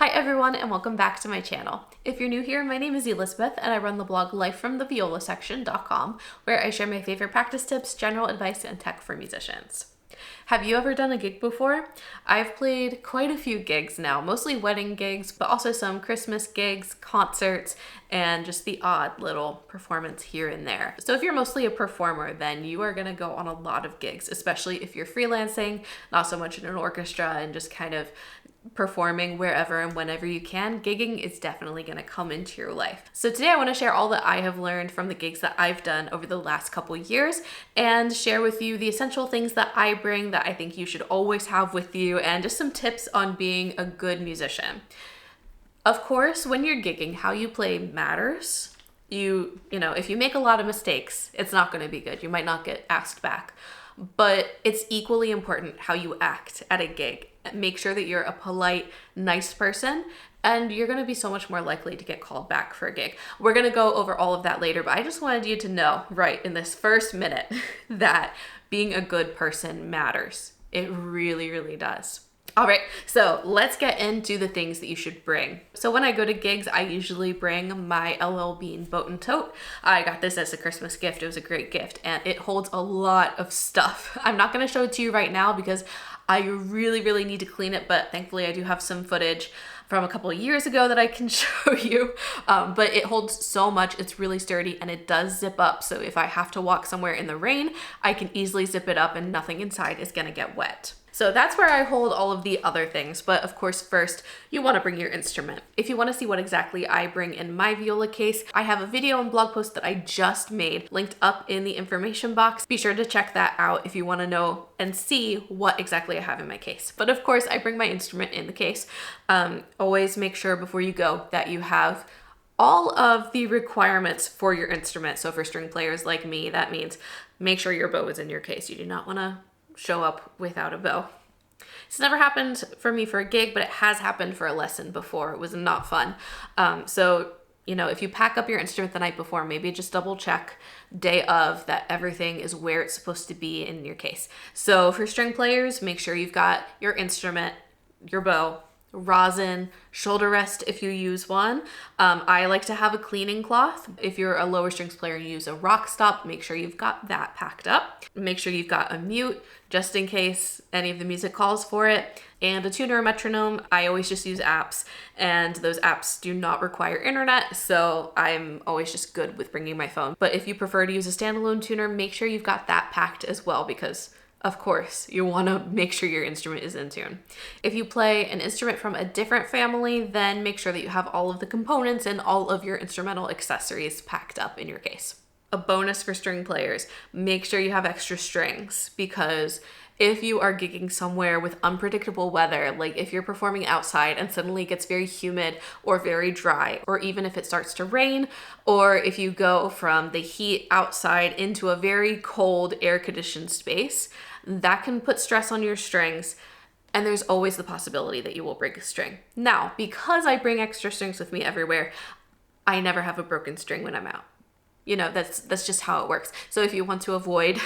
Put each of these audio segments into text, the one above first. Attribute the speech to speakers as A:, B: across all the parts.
A: Hi everyone and welcome back to my channel. If you're new here, my name is Elizabeth and I run the blog lifefromtheviola.com where I share my favorite practice tips, general advice, and tech for musicians. Have you ever done a gig before? I've played quite a few gigs now, mostly wedding gigs, but also some Christmas gigs, concerts, and just the odd little performance here and there. So if you're mostly a performer, then you are gonna go on a lot of gigs, especially if you're freelancing, not so much in an orchestra and just kind of performing wherever and whenever you can. Gigging is definitely going to come into your life. So today I want to share all that I have learned from the gigs that I've done over the last couple years and share with you the essential things that I bring that I think you should always have with you and just some tips on being a good musician. Of course, when you're gigging, how you play matters. You know, if you make a lot of mistakes, it's not going to be good. You might not get asked back. But it's equally important how you act at a gig. Make sure that you're a polite, nice person, and you're going to be so much more likely to get called back for a gig. We're going to go over all of that later, but I just wanted you to know right in this first minute that being a good person matters. It really, really does. All right, so let's get into the things that you should bring. So when I go to gigs, I usually bring my LL Bean boat and tote. I got this as a Christmas gift. It was a great gift and it holds a lot of stuff. I'm not gonna show it to you right now because I really need to clean it, but thankfully I do have some footage from a couple of years ago that I can show you, but it holds so much. It's really sturdy and it does zip up. So if I have to walk somewhere in the rain, I can easily zip it up and nothing inside is gonna get wet. So that's where I hold all of the other things. But of course, first you want to bring your instrument. If you want to see what exactly I bring in my viola case, I have a video and blog post that I just made linked up in the information box. Be sure to check that out if you want to know and see what exactly I have in my case. But of course, I bring my instrument in the case. Always make sure before you go that you have all of the requirements for your instrument. So for string players like me, that means make sure your bow is in your case. You do not want to show up without a bow. It's never happened for me for a gig, but it has happened for a lesson before. It was not fun. So, you know, if you pack up your instrument the night before, maybe just double check day of that everything is where it's supposed to be in your case. So for string players, make sure you've got your instrument, your bow, rosin, shoulder rest if you use one. I like to have a cleaning cloth. If you're a lower strings player and you use a rock stop, make sure you've got that packed up. Make sure you've got a mute just in case any of the music calls for it. And a tuner or metronome. I always just use apps and those apps do not require internet. So I'm always just good with bringing my phone. But if you prefer to use a standalone tuner, make sure you've got that packed as well because of course, you want to make sure your instrument is in tune. If you play an instrument from a different family, then make sure that you have all of the components and all of your instrumental accessories packed up in your case. A bonus for string players, make sure you have extra strings because if you are gigging somewhere with unpredictable weather, like if you're performing outside and suddenly it gets very humid or very dry, or even if it starts to rain, or if you go from the heat outside into a very cold air-conditioned space, that can put stress on your strings. And there's always the possibility that you will break a string. Now, because I bring extra strings with me everywhere, I never have a broken string when I'm out. You know, that's just how it works. So if you want to avoid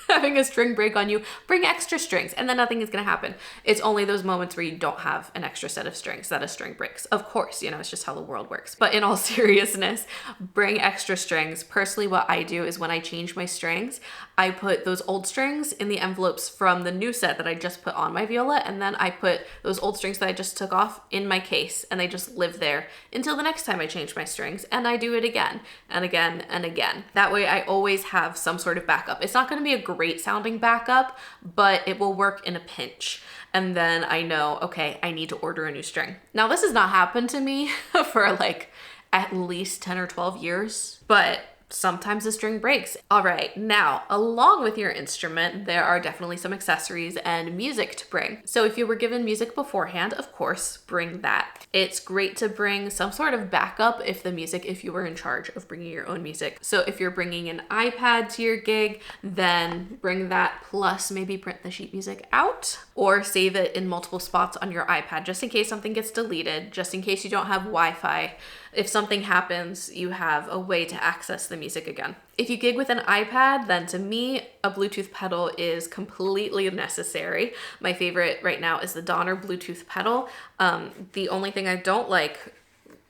A: having a string break on you, bring extra strings and then nothing is going to happen. It's only those moments where you don't have an extra set of strings that a string breaks. Of course, you know, it's just how the world works. But in all seriousness, bring extra strings. Personally, what I do is when I change my strings, I put those old strings in the envelopes from the new set that I just put on my viola, and then I put those old strings that I just took off in my case, and they just live there until the next time I change my strings, and I do it again and again and again. That way I always have some sort of backup. It's not going to be a great sounding backup, but it will work in a pinch. And then I know, okay, I need to order a new string. Now, this has not happened to me for like at least 10 or 12 years, but sometimes the string breaks. All right, now, along with your instrument, there are definitely some accessories and music to bring. So if you were given music beforehand, of course, bring that. It's great to bring some sort of backup if you were in charge of bringing your own music. So if you're bringing an iPad to your gig, then bring that plus maybe print the sheet music out or save it in multiple spots on your iPad just in case something gets deleted, just in case you don't have Wi-Fi. If something happens, you have a way to access the music again. If you gig with an iPad, then to me, a Bluetooth pedal is completely necessary. My favorite right now is the Donner Bluetooth pedal. The only thing I don't like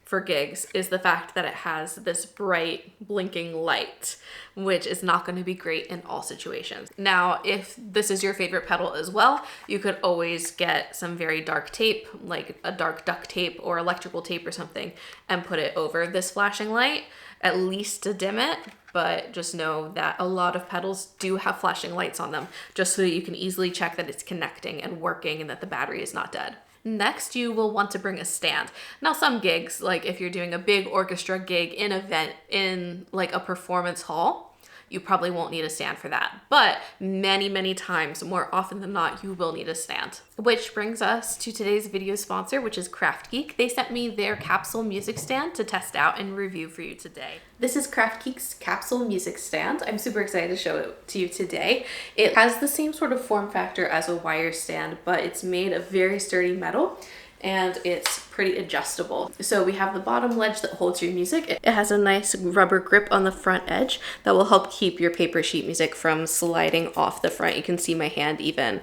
A: for gigs is the fact that it has this bright blinking light, which is not going to be great in all situations. Now, if this is your favorite pedal as well, you could always get some very dark tape, like a dark duct tape or electrical tape or something, and put it over this flashing light, at least to dim it. But just know that a lot of pedals do have flashing lights on them, just so that you can easily check that it's connecting and working and that the battery is not dead. Next, you will want to bring a stand. Now, some gigs, like if you're doing a big orchestra gig in an event in like a performance hall, you probably won't need a stand for that. But many times, more often than not, you will need a stand. Which brings us to today's video sponsor, which is KraftGeek. They sent me their capsule music stand to test out and review for you today. This is KraftGeek's capsule music stand. I'm super excited to show it to you today. It has the same sort of form factor as a wire stand, but it's made of very sturdy metal, and it's pretty adjustable. So we have the bottom ledge that holds your music. It has a nice rubber grip on the front edge that will help keep your paper sheet music from sliding off the front. You can see my hand even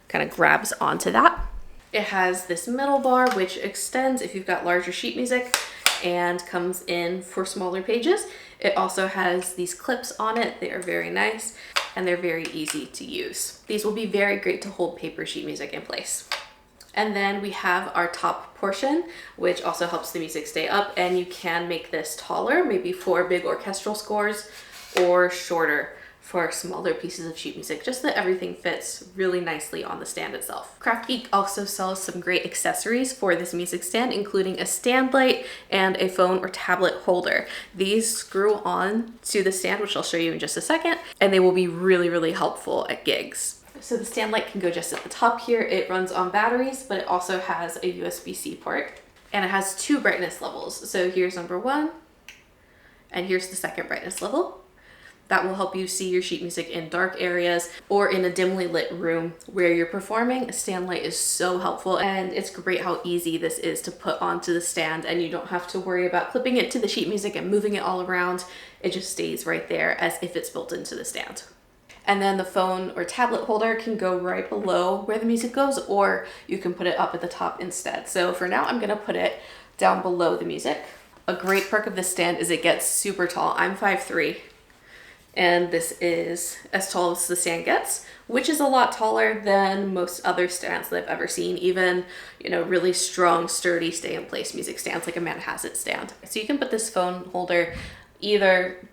A: kind of grabs onto that. It has this middle bar which extends if you've got larger sheet music and comes in for smaller pages. It also has these clips on it. They are very nice and they're very easy to use. These will be very great to hold paper sheet music in place. And then we have our top portion, which also helps the music stay up, and you can make this taller, maybe for big orchestral scores, or shorter for smaller pieces of sheet music, just that everything fits really nicely on the stand itself. KraftGeek also sells some great accessories for this music stand, including a stand light and a phone or tablet holder. These screw on to the stand, which I'll show you in just a second, and they will be really helpful at gigs. So the stand light can go just at the top here. It runs on batteries, but it also has a USB-C port, and it has 2 brightness levels. So here's number 1, and here's the second brightness level. That will help you see your sheet music in dark areas or in a dimly lit room where you're performing. A stand light is so helpful, and it's great how easy this is to put onto the stand, and you don't have to worry about clipping it to the sheet music and moving it all around. It just stays right there as if it's built into the stand. And then the phone or tablet holder can go right below where the music goes, or you can put it up at the top instead. So for now, I'm gonna put it down below the music. A great perk of this stand is it gets super tall. I'm 5'3", and this is as tall as the stand gets, which is a lot taller than most other stands that I've ever seen, even, you know, really strong, sturdy, stay-in-place music stands like a Manhasset stand. So you can put this phone holder either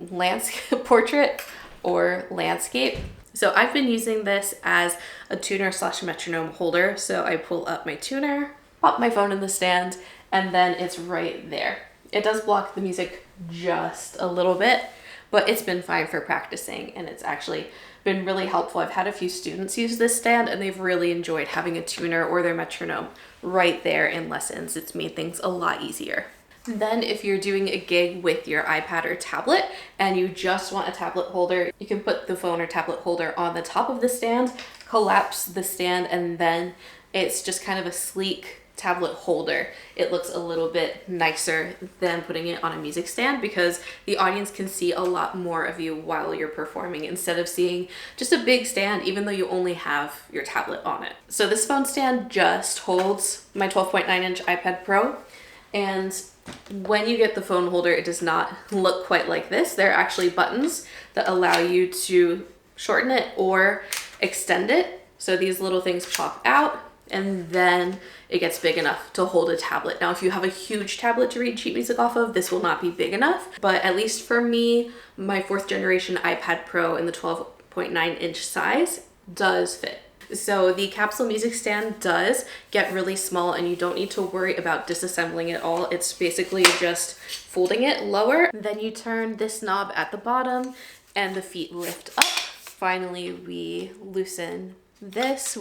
A: landscape, portrait, or landscape. So I've been using this as a tuner / metronome holder. So I pull up my tuner, pop my phone in the stand, and then it's right there. It does block the music just a little bit, but it's been fine for practicing, and it's actually been really helpful. I've had a few students use this stand, and they've really enjoyed having a tuner or their metronome right there in lessons. It's made things a lot easier. Then if you're doing a gig with your iPad or tablet and you just want a tablet holder, you can put the phone or tablet holder on the top of the stand, collapse the stand, and then it's just kind of a sleek tablet holder. It looks a little bit nicer than putting it on a music stand because the audience can see a lot more of you while you're performing instead of seeing just a big stand even though you only have your tablet on it. So this phone stand just holds my 12.9-inch iPad Pro, and when you get the phone holder, it does not look quite like this. There are actually buttons that allow you to shorten it or extend it. So these little things pop out, and then it gets big enough to hold a tablet. Now, if you have a huge tablet to read sheet music off of, this will not be big enough. But at least for me, my 4th generation iPad Pro in the 12.9-inch size does fit. So the capsule music stand does get really small, and you don't need to worry about disassembling it all. It's basically just folding it lower. Then you turn this knob at the bottom and the feet lift up. Finally, we loosen this,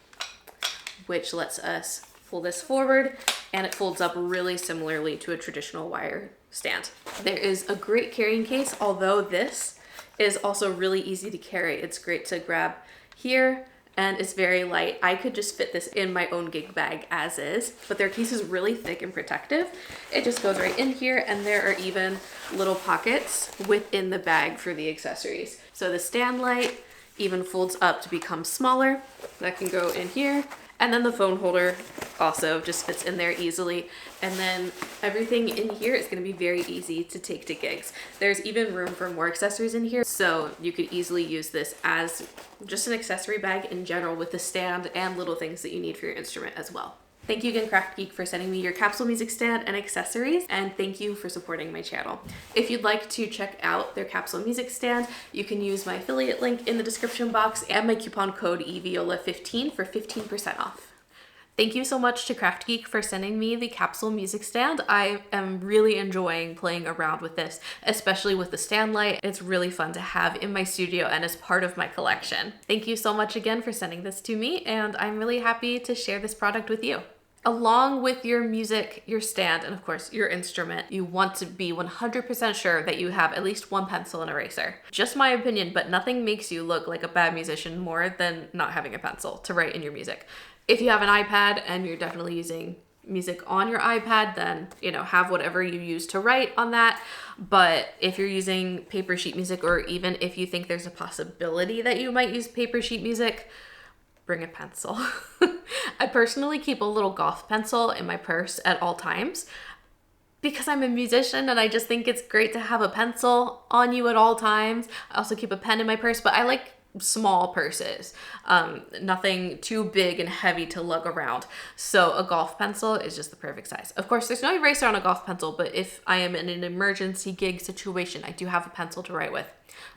A: which lets us pull this forward, and it folds up really similarly to a traditional wire stand. There is a great carrying case, although this is also really easy to carry. It's great to grab here and it's very light. I could just fit this in my own gig bag as is, but their case is really thick and protective. It just goes right in here, and there are even little pockets within the bag for the accessories. So the stand light even folds up to become smaller. That can go in here. And then the phone holder also just fits in there easily. And then everything in here is going to be very easy to take to gigs. There's even room for more accessories in here, so you could easily use this as just an accessory bag in general with the stand and little things that you need for your instrument as well. Thank you again, KraftGeek, for sending me your capsule music stand and accessories, and thank you for supporting my channel. If you'd like to check out their capsule music stand, you can use my affiliate link in the description box and my coupon code EVIOLA15 for 15% off. Thank you so much to KraftGeek for sending me the capsule music stand. I am really enjoying playing around with this, especially with the stand light. It's really fun to have in my studio and as part of my collection. Thank you so much again for sending this to me, and I'm really happy to share this product with you. Along with your music, your stand, and of course your instrument, you want to be 100% sure that you have at least one pencil and eraser. Just my opinion, but nothing makes you look like a bad musician more than not having a pencil to write in your music. If you have an iPad and you're definitely using music on your iPad, then, you know, have whatever you use to write on that. But if you're using paper sheet music, or even if you think there's a possibility that you might use paper sheet music, bring a pencil. I personally keep a little golf pencil in my purse at all times because I'm a musician and I just think it's great to have a pencil on you at all times. I also keep a pen in my purse, but I like small purses, nothing too big and heavy to lug around. So a golf pencil is just the perfect size. Of course, there's no eraser on a golf pencil, but if I am in an emergency gig situation, I do have a pencil to write with.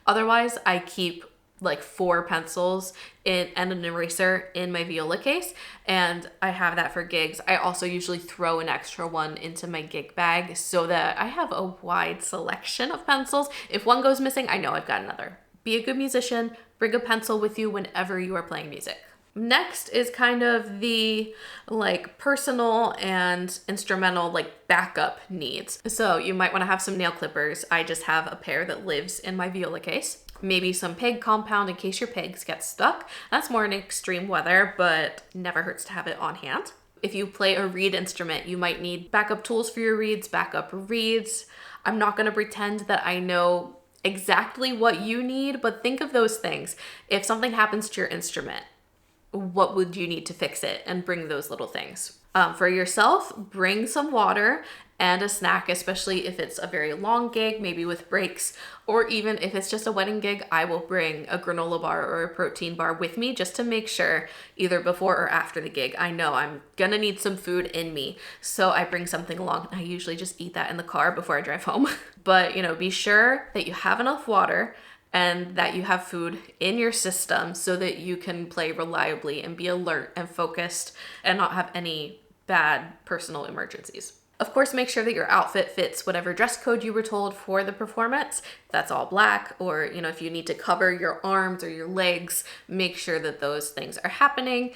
A: Otherwise, I keep like 4 pencils and an eraser in my viola case, and I have that for gigs. I also usually throw an extra one into my gig bag so that I have a wide selection of pencils. If one goes missing, I know I've got another. Be a good musician, bring a pencil with you whenever you are playing music. Next is kind of the like personal and instrumental like backup needs. So you might want to have some nail clippers. I just have a pair that lives in my viola case. Maybe some peg compound in case your pegs get stuck. That's more in extreme weather, but never hurts to have it on hand. If you play a reed instrument, you might need backup tools for your reeds, backup reeds. I'm not going to pretend that I know exactly what you need, but think of those things. If something happens to your instrument, what would you need to fix it? And bring those little things. For yourself, bring some water and a snack, especially if it's a very long gig, maybe with breaks, or even if it's just a wedding gig, I will bring a granola bar or a protein bar with me just to make sure either before or after the gig, I know I'm gonna need some food in me. So I bring something along. I usually just eat that in the car before I drive home. But, you know, be sure that you have enough water and that you have food in your system so that you can play reliably and be alert and focused and not have any bad personal emergencies. Of course, make sure that your outfit fits whatever dress code you were told for the performance. If that's all black, or, you know, if you need to cover your arms or your legs, make sure that those things are happening.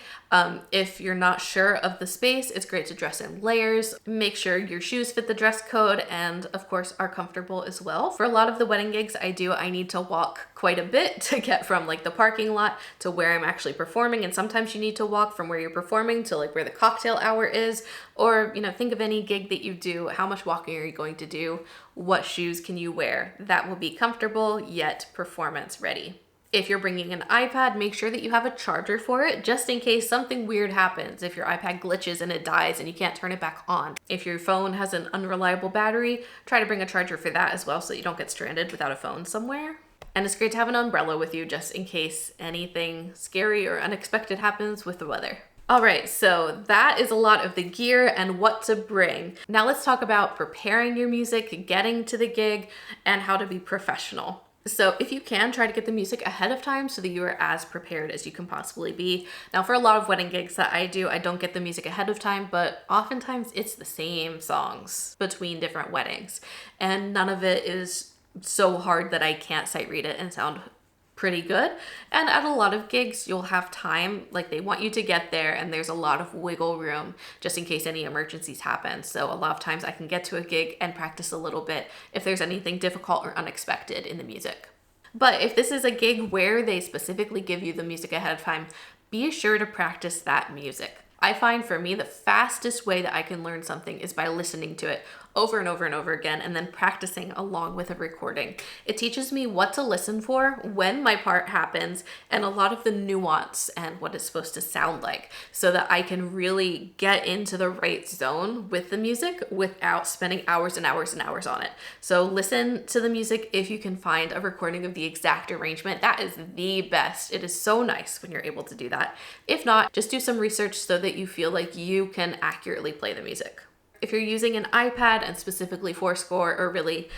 A: If you're not sure of the space, it's great to dress in layers. Make sure your shoes fit the dress code and, of course, are comfortable as well. For a lot of the wedding gigs I need to walk quite a bit to get from like the parking lot to where I'm actually performing. And sometimes you need to walk from where you're performing to like where the cocktail hour is, or, you know, think of any gig that you do. How much walking are you going to do? What shoes can you wear that will be comfortable yet performance ready? If you're bringing an iPad, make sure that you have a charger for it just in case something weird happens. If your iPad glitches and it dies and you can't turn it back on. If your phone has an unreliable battery, try to bring a charger for that as well so that you don't get stranded without a phone somewhere. And it's great to have an umbrella with you just in case anything scary or unexpected happens with the weather. All right, so that is a lot of the gear and what to bring. Now let's talk about preparing your music, getting to the gig, and how to be professional. So if you can, try to get the music ahead of time so that you are as prepared as you can possibly be. Now for a lot of wedding gigs that I do, I don't get the music ahead of time, but oftentimes it's the same songs between different weddings. And none of it is so hard that I can't sight read it and sound pretty good. And at a lot of gigs, you'll have time, like they want you to get there and there's a lot of wiggle room just in case any emergencies happen. So a lot of times I can get to a gig and practice a little bit if there's anything difficult or unexpected in the music. But if this is a gig where they specifically give you the music ahead of time, be sure to practice that music. I find for me, the fastest way that I can learn something is by listening to it over and over and over again, and then practicing along with a recording. It teaches me what to listen for when my part happens, and a lot of the nuance and what it's supposed to sound like, so that I can really get into the right zone with the music without spending hours and hours and hours on it. So listen to the music if you can find a recording of the exact arrangement. That is the best. It is so nice when you're able to do that. If not, just do some research so that you feel like you can accurately play the music. If you're using an iPad, and specifically Forscore, or really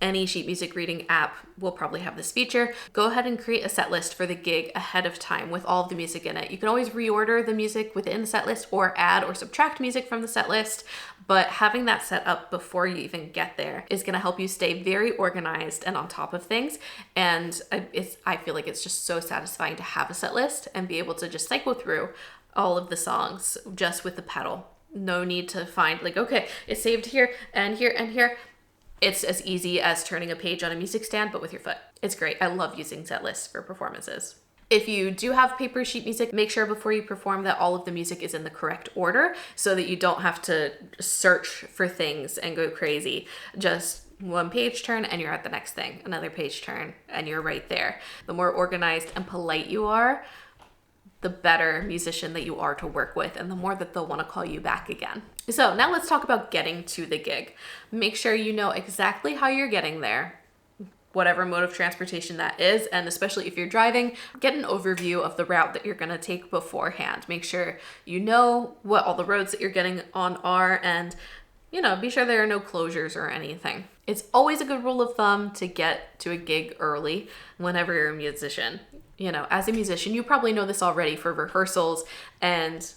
A: any sheet music reading app will probably have this feature, go ahead and create a set list for the gig ahead of time with all of the music in it. You can always reorder the music within the set list or add or subtract music from the set list, but having that set up before you even get there is going to help you stay very organized and on top of things. And I feel like it's just so satisfying to have a set list and be able to just cycle through all of the songs just with the pedal. No need to find like, okay, it's saved here and here and here. It's as easy as turning a page on a music stand, but with your foot. It's great. I love using set lists for performances. If you do have paper sheet music, make sure before you perform that all of the music is in the correct order so that you don't have to search for things and go crazy. Just one page turn and you're at the next thing, another page turn and you're right there. The more organized and polite you are, the better musician that you are to work with, and the more that they'll want to call you back again. So now let's talk about getting to the gig. Make sure you know exactly how you're getting there, whatever mode of transportation that is, and especially if you're driving, get an overview of the route that you're going to take beforehand. Make sure you know what all the roads that you're getting on are, and be sure there are no closures or anything. It's always a good rule of thumb to get to a gig early whenever you're a musician. As a musician, you probably know this already for rehearsals and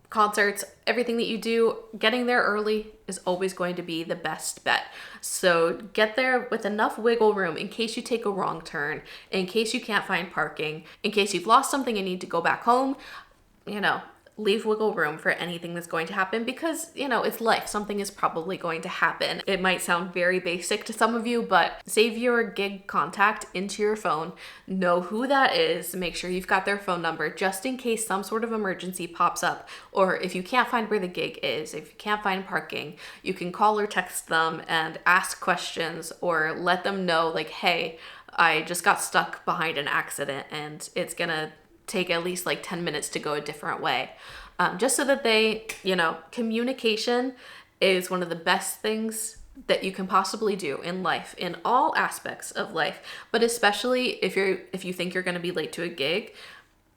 A: concerts, everything that you do, getting there early is always going to be the best bet. So get there with enough wiggle room in case you take a wrong turn, in case you can't find parking, in case you've lost something and need to go back home. Leave wiggle room for anything that's going to happen because, it's life. Something is probably going to happen. It might sound very basic to some of you, but save your gig contact into your phone. Know who that is. Make sure you've got their phone number just in case some sort of emergency pops up. Or if you can't find where the gig is, if you can't find parking, you can call or text them and ask questions or let them know like, hey, I just got stuck behind an accident and it's gonna take at least like 10 minutes to go a different way. Just so that they, communication is one of the best things that you can possibly do in life, in all aspects of life, but especially if you think you're going to be late to a gig,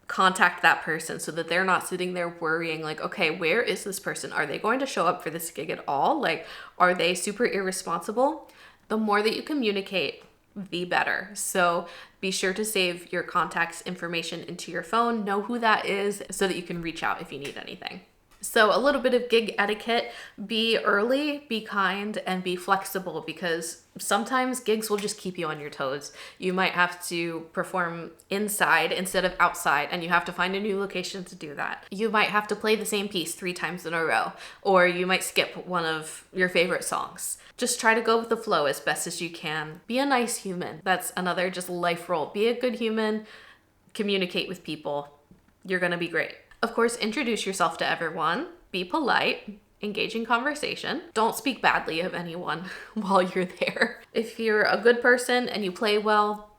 A: contact that person so that they're not sitting there worrying like, okay, where is this person? Are they going to show up for this gig at all? Like, are they super irresponsible? The more that you communicate, the better. So be sure to save your contact's information into your phone, know who that is so that you can reach out if you need anything. So a little bit of gig etiquette: be early, be kind, and be flexible, because sometimes gigs will just keep you on your toes. You might have to perform inside instead of outside, and you have to find a new location to do that. You might have to play the same piece 3 times in a row, or you might skip one of your favorite songs. Just try to go with the flow as best as you can. Be a nice human. That's another just life rule. Be a good human, communicate with people. You're gonna be great. Of course, introduce yourself to everyone, be polite, engage in conversation. Don't speak badly of anyone while you're there. If you're a good person and you play well,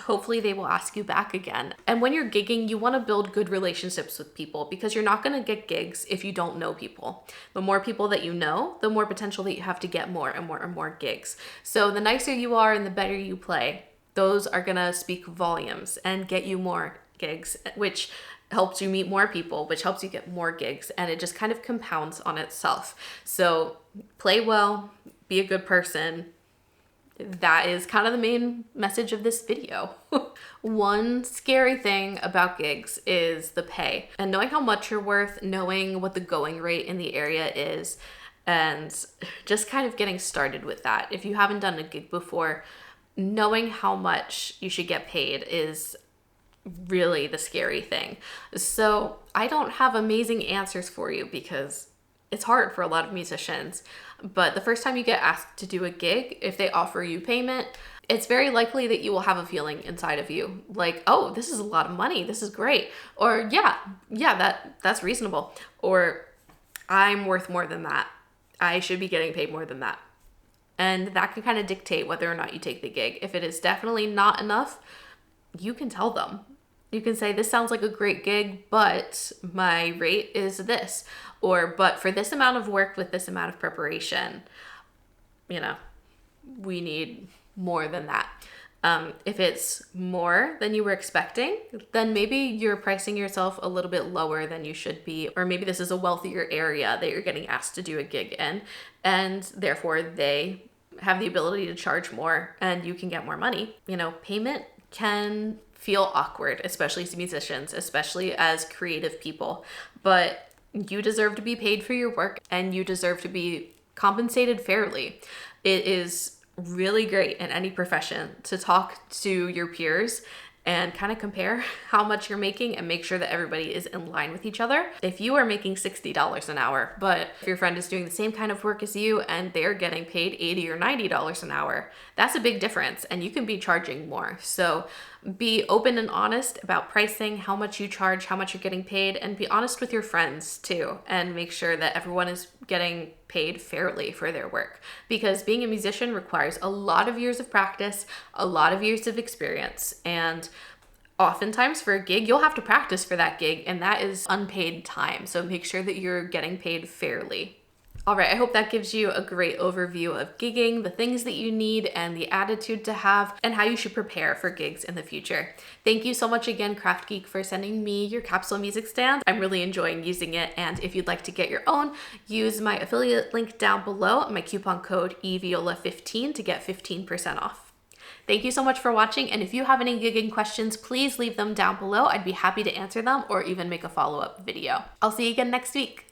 A: hopefully they will ask you back again. And when you're gigging, you want to build good relationships with people, because you're not going to get gigs if you don't know people. The more people that you know, the more potential that you have to get more and more and more gigs. So the nicer you are and the better you play, those are going to speak volumes and get you more gigs, which helps you meet more people, which helps you get more gigs, and it just kind of compounds on itself. So play well, be a good person. That is kind of the main message of this video. One scary thing about gigs is the pay, and knowing how much you're worth, knowing what the going rate in the area is, and just kind of getting started with that. If you haven't done a gig before, knowing how much you should get paid is really the scary thing. So I don't have amazing answers for you because it's hard for a lot of musicians. But the first time you get asked to do a gig, if they offer you payment, it's very likely that you will have a feeling inside of you like, oh, this is a lot of money. This is great. Or that's reasonable. Or I'm worth more than that. I should be getting paid more than that. And that can kind of dictate whether or not you take the gig. If it is definitely not enough, you can tell them. You can say, this sounds like a great gig, but my rate is this. Or, but for this amount of work with this amount of preparation, we need more than that. If it's more than you were expecting, then maybe you're pricing yourself a little bit lower than you should be. Or maybe this is a wealthier area that you're getting asked to do a gig in, and therefore they have the ability to charge more and you can get more money. Payment can feel awkward, especially as musicians, especially as creative people, but you deserve to be paid for your work and you deserve to be compensated fairly. It is really great in any profession to talk to your peers and kind of compare how much you're making and make sure that everybody is in line with each other. If you are making $60 an hour, but if your friend is doing the same kind of work as you and they're getting paid $80 or $90 an hour, that's a big difference and you can be charging more. So be open and honest about pricing, how much you charge, how much you're getting paid, and be honest with your friends too, and make sure that everyone is getting paid fairly for their work. Because being a musician requires a lot of years of practice, a lot of years of experience, and oftentimes for a gig, you'll have to practice for that gig, and that is unpaid time. So make sure that you're getting paid fairly. All right, I hope that gives you a great overview of gigging, the things that you need and the attitude to have, and how you should prepare for gigs in the future. Thank you so much again, KraftGeek, for sending me your capsule music stand. I'm really enjoying using it, and if you'd like to get your own, use my affiliate link down below, my coupon code EVIOLA15 to get 15% off. Thank you so much for watching, and if you have any gigging questions, please leave them down below. I'd be happy to answer them or even make a follow-up video. I'll see you again next week.